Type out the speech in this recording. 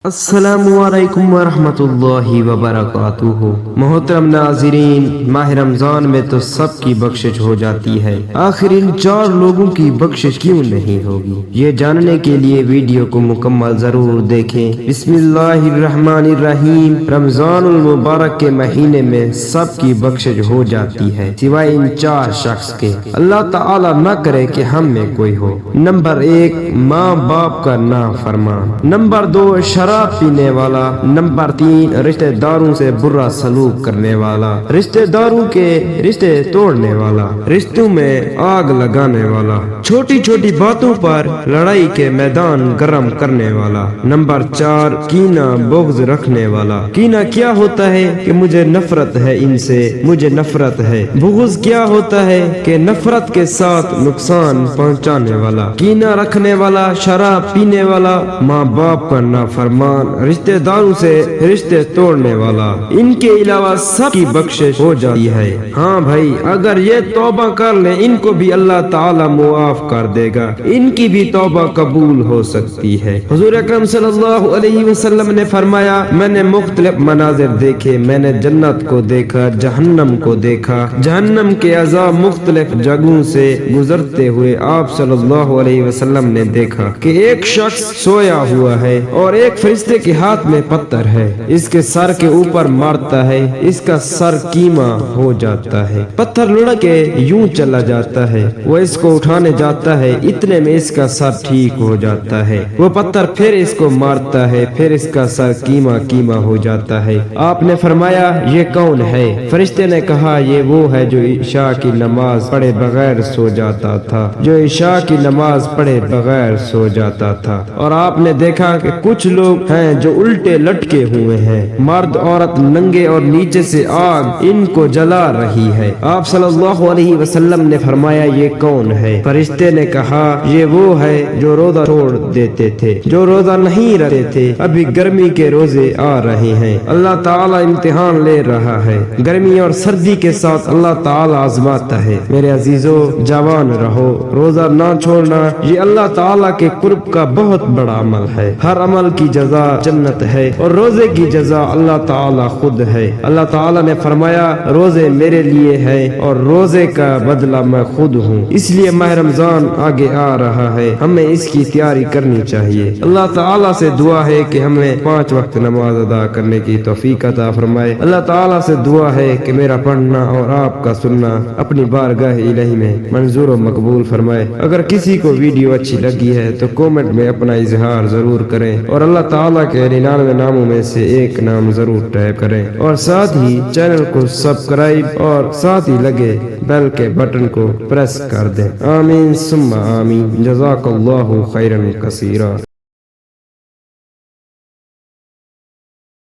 السلام علیکم ورحمۃ اللہ وبرکاتہ۔ محترم ناظرین، ماہ رمضان میں تو سب کی بخشش ہو جاتی ہے، آخر ان 4 لوگوں کی بخشش کیوں نہیں ہوگی؟ یہ جاننے کے لیے ویڈیو کو مکمل ضرور دیکھیں۔ بسم اللہ الرحمن الرحیم۔ رمضان المبارک کے مہینے میں سب کی بخشش ہو جاتی ہے سوائے ان 4 شخص کے۔ اللہ تعالی نہ کرے کہ ہم میں کوئی ہو۔ نمبر 1، ماں باپ کا نافرمان۔ نمبر 2، شراب پینے والا۔ نمبر 3، رشتہ داروں سے برا سلوک کرنے والا، رشتہ داروں کے رشتے توڑنے والا، رشتوں میں آگ لگانے والا، چھوٹی چھوٹی باتوں پر لڑائی کے میدان گرم کرنے والا۔ نمبر 4، کینہ بغض رکھنے والا۔ کینہ کیا ہوتا ہے کہ مجھے نفرت ہے ان سے، مجھے نفرت ہے۔ بغض کیا ہوتا ہے کہ نفرت کے ساتھ نقصان پہنچانے والا۔ کینہ رکھنے والا، شراب پینے والا، ماں باپ کا نافرمان، رشتہ داروں سے رشتے توڑنے والا، ان کے علاوہ سب کی بخشش ہو جاتی ہے۔ ہاں بھائی، اگر یہ توبہ کر لیں ان کو بھی اللہ تعالی معاف کر دے گا، ان کی بھی توبہ قبول ہو سکتی ہے۔ حضور اکرم صلی اللہ علیہ وسلم نے فرمایا، میں نے مختلف مناظر دیکھے، میں نے جنت کو دیکھا، جہنم کو دیکھا، جہنم کے عذاب مختلف جگہوں سے گزرتے ہوئے آپ صلی اللہ علیہ وسلم نے دیکھا کہ ایک شخص سویا ہوا ہے اور ایک فرشتے کے ہاتھ میں پتھر ہے، اس کے سر کے اوپر مارتا ہے، اس کا سر کیما ہو جاتا ہے، پتھر لڑک کے یوں چلا جاتا ہے، وہ اس کو اٹھانے جاتا ہے، اتنے میں اس کا سر ٹھیک ہو جاتا ہے، وہ پتھر پھر اس کو مارتا ہے، پھر اس کا سر کیما کیما ہو جاتا ہے۔ آپ نے فرمایا، یہ کون ہے؟ فرشتے نے کہا، یہ وہ ہے جو عشاء کی نماز پڑھے بغیر سو جاتا تھا، جو عشاء کی نماز پڑھے بغیر سو جاتا تھا۔ اور آپ نے دیکھا کہ کچھ لوگ ہیں جو الٹے لٹکے ہوئے ہیں، مرد عورت ننگے، اور نیچے سے آگ ان کو جلا رہی ہے۔ آپ صلی اللہ علیہ وسلم نے فرمایا، یہ کون ہے؟ فرشتے نے کہا، یہ وہ ہے جو روزہ چھوڑ دیتے تھے، جو روزہ نہیں رکھتے تھے، ابھی گرمی کے روزے آ رہے ہیں، اللہ تعالی امتحان لے رہا ہے، گرمی اور سردی کے ساتھ اللہ تعالی آزماتا ہے۔ میرے عزیزو، جوان رہو، روزہ نہ چھوڑنا یہ اللہ تعالی کے قرب کا بہت بڑا عمل ہے۔ ہر عمل کی جزا جنت ہے اور روزے کی جزا اللہ تعالی خود ہے۔ اللہ تعالی نے فرمایا، روزے میرے لیے ہے اور روزے کا بدلہ میں خود ہوں۔ اس لیے ماہ رمضان آگے آ رہا ہے، ہمیں اس کی تیاری کرنی چاہیے۔ اللہ تعالی سے دعا ہے کہ ہمیں 5 وقت نماز ادا کرنے کی توفیق عطا فرمائے۔ اللہ تعالی سے دعا ہے کہ میرا پڑھنا اور آپ کا سننا اپنی بارگاہ الہی میں منظور و مقبول فرمائے۔ اگر کسی کو ویڈیو اچھی لگی ہے تو کومنٹ میں اپنا اظہار ضرور کریں اور اللہ تعالیٰ کے 99 ناموں میں سے ایک نام ضرور ٹائپ کریں، اور ساتھ ہی چینل کو سبسکرائب اور ساتھ ہی لگے بیل کے بٹن کو پریس کر دیں۔ آمین ثم آمین۔ جزاک اللہ خیرا کثیرا۔